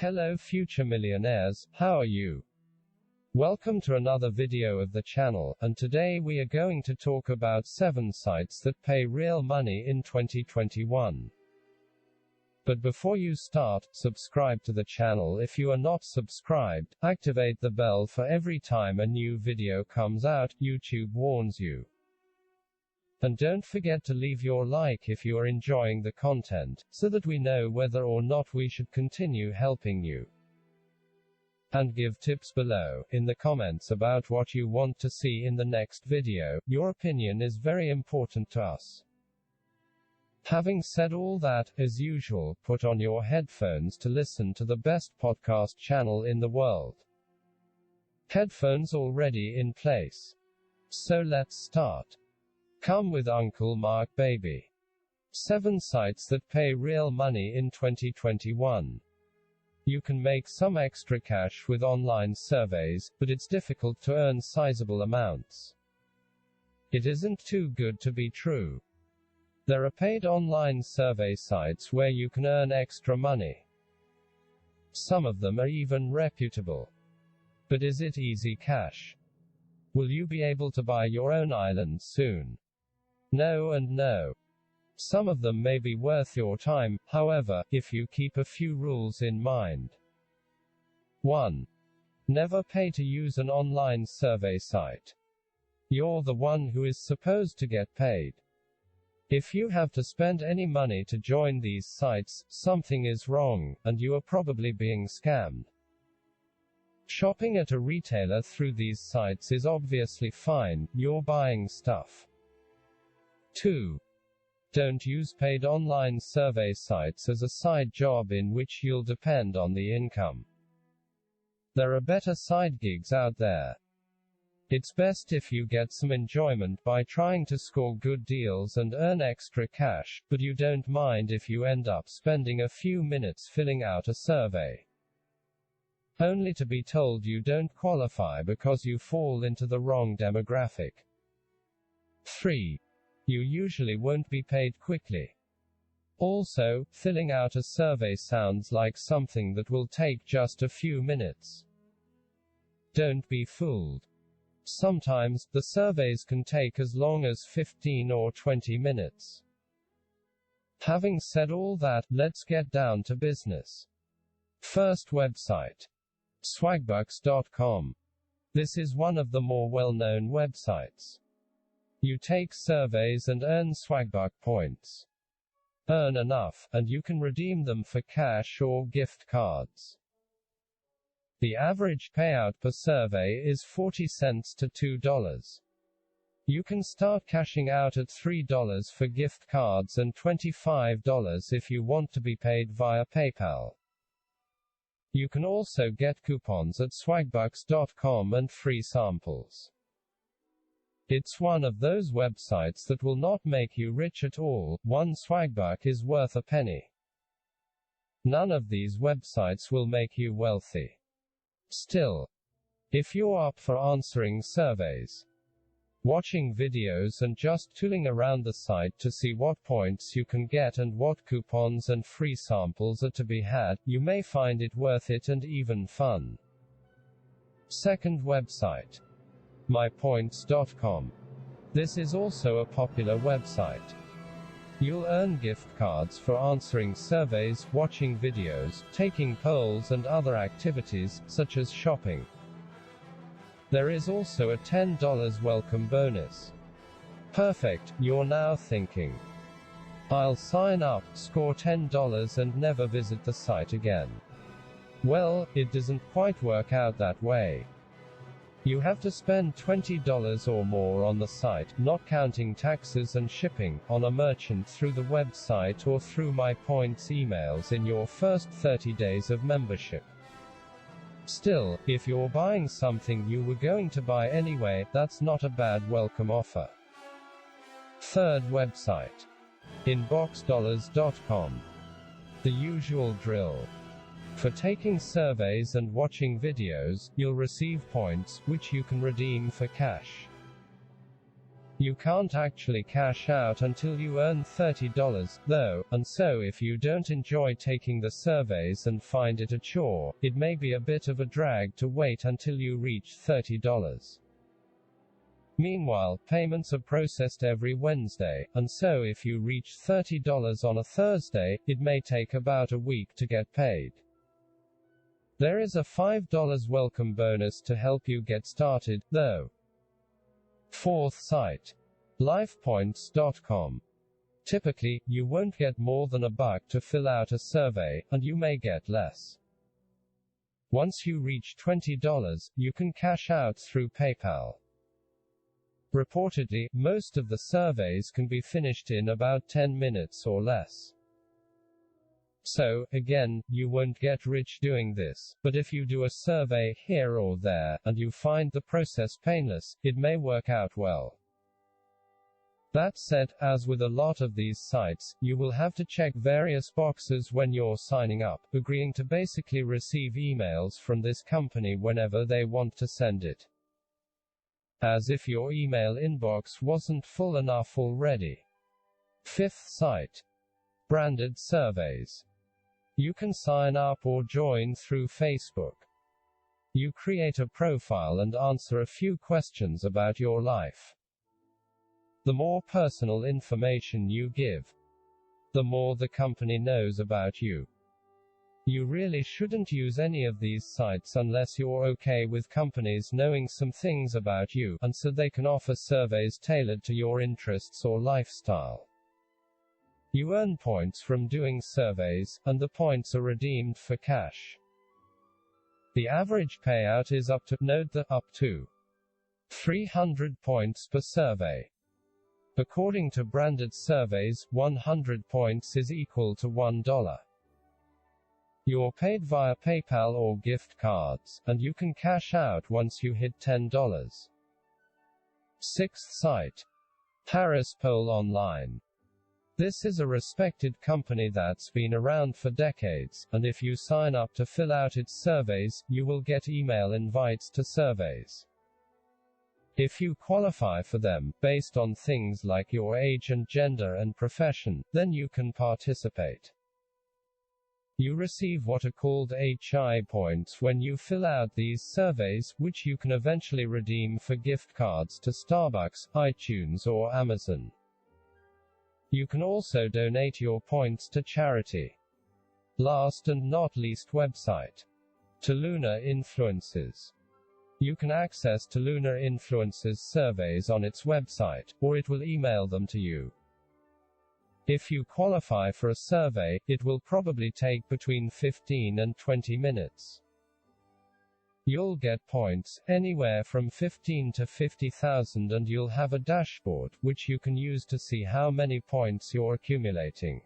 Hello future millionaires, how are you? Welcome to another video of the channel, and today we are going to talk about 7 sites that pay real money in 2021. But before you start, subscribe to the channel if you are not subscribed, activate the bell for every time a new video comes out, YouTube warns you. And don't forget to leave your like if you are enjoying the content, so that we know whether or not we should continue helping you. And give tips below, in the comments about what you want to see in the next video. Your opinion is very important to us. Having said all that, as usual, put on your headphones to listen to the best podcast channel in the world. Headphones already in place. So let's start. Come with Uncle Mark, baby. 7 sites that pay real money in 2021. You can make some extra cash with online surveys, but it's difficult to earn sizable amounts. It isn't too good to be true. There are paid online survey sites where you can earn extra money. Some of them are even reputable. But is it easy cash? Will you be able to buy your own island soon? No and no. Some of them may be worth your time, however, if you keep a few rules in mind. 1. Never pay to use an online survey site. You're the one who is supposed to get paid. If you have to spend any money to join these sites, something is wrong, and you are probably being scammed. Shopping at a retailer through these sites is obviously fine, you're buying stuff. 2. Don't use paid online survey sites as a side job in which you'll depend on the income. There are better side gigs out there. It's best if you get some enjoyment by trying to score good deals and earn extra cash, but you don't mind if you end up spending a few minutes filling out a survey. Only to be told you don't qualify because you fall into the wrong demographic. 3. You usually won't be paid quickly. Also, filling out a survey sounds like something that will take just a few minutes. Don't be fooled. Sometimes, the surveys can take as long as 15 or 20 minutes. Having said all that, let's get down to business. First website. Swagbucks.com. This is one of the more well-known websites. You take surveys and earn Swagbuck points. Earn enough, and you can redeem them for cash or gift cards. The average payout per survey is 40 cents to $2. You can start cashing out at $3 for gift cards and $25 if you want to be paid via PayPal. You can also get coupons at swagbucks.com and free samples. It's one of those websites that will not make you rich at all. 1 Swagbuck is worth a penny. None of these websites will make you wealthy. Still, if you're up for answering surveys, watching videos and just tooling around the site to see what points you can get and what coupons and free samples are to be had, you may find it worth it and even fun. Second website. MyPoints.com. This is also a popular website. You'll earn gift cards for answering surveys, watching videos, taking polls and other activities, such as shopping. There is also a $10 welcome bonus. Perfect, you're now thinking. I'll sign up, score $10 and never visit the site again. Well, it doesn't quite work out that way. You have to spend $20 or more on the site, not counting taxes and shipping, on a merchant through the website or through MyPoints emails in your first 30 days of membership. Still, if you're buying something you were going to buy anyway, that's not a bad welcome offer. Third website. Inboxdollars.com. The usual drill. For taking surveys and watching videos, you'll receive points, which you can redeem for cash. You can't actually cash out until you earn $30, though, and so if you don't enjoy taking the surveys and find it a chore, it may be a bit of a drag to wait until you reach $30. Meanwhile, payments are processed every Wednesday, and so if you reach $30 on a Thursday, it may take about a week to get paid. There is a $5 welcome bonus to help you get started, though. Fourth site. LifePoints.com. Typically, you won't get more than $1 to fill out a survey, and you may get less. Once you reach $20, you can cash out through PayPal. Reportedly, most of the surveys can be finished in about 10 minutes or less. So, again, you won't get rich doing this, but if you do a survey here or there, and you find the process painless, it may work out well. That said, as with a lot of these sites, you will have to check various boxes when you're signing up, agreeing to basically receive emails from this company whenever they want to send it. As if your email inbox wasn't full enough already. Fifth site. Branded surveys. You can sign up or join through Facebook. You create a profile and answer a few questions about your life. The more personal information you give, the more the company knows about you. You really shouldn't use any of these sites unless you're okay with companies knowing some things about you, and so they can offer surveys tailored to your interests or lifestyle. You earn points from doing surveys, and the points are redeemed for cash. The average payout is up to 300 points per survey. According to branded surveys, 100 points is equal to $1. You're paid via PayPal or gift cards, and you can cash out once you hit $10. Sixth site. Harris Poll Online. This is a respected company that's been around for decades, and if you sign up to fill out its surveys, you will get email invites to surveys. If you qualify for them, based on things like your age and gender and profession, then you can participate. You receive what are called HI points when you fill out these surveys, which you can eventually redeem for gift cards to Starbucks, iTunes or Amazon. You can also donate your points to charity. Last and not least website. To Lunar Influences. You can access to Lunar Influences surveys on its website, or it will email them to you. If you qualify for a survey, it will probably take between 15 and 20 minutes. You'll get points, anywhere from 15 to 50,000, and you'll have a dashboard, which you can use to see how many points you're accumulating.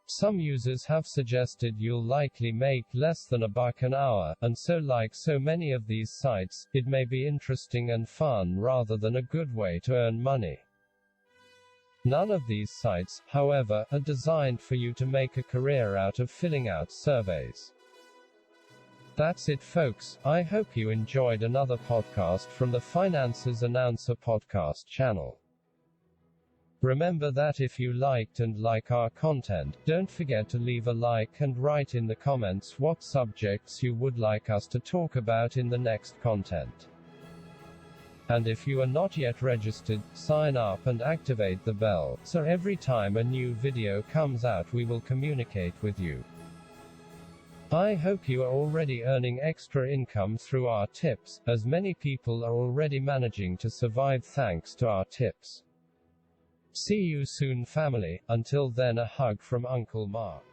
Some users have suggested you'll likely make less than $1 an hour, and so like so many of these sites, it may be interesting and fun rather than a good way to earn money. None of these sites, however, are designed for you to make a career out of filling out surveys. That's it, folks. I hope you enjoyed another podcast from the Finances Announcer podcast channel. Remember that if you liked and like our content, don't forget to leave a like and write in the comments what subjects you would like us to talk about in the next content. And if you are not yet registered, sign up and activate the bell, so every time a new video comes out we will communicate with you. I hope you are already earning extra income through our tips, as many people are already managing to survive thanks to our tips. See you soon, family. Until then, a hug from Uncle Mark.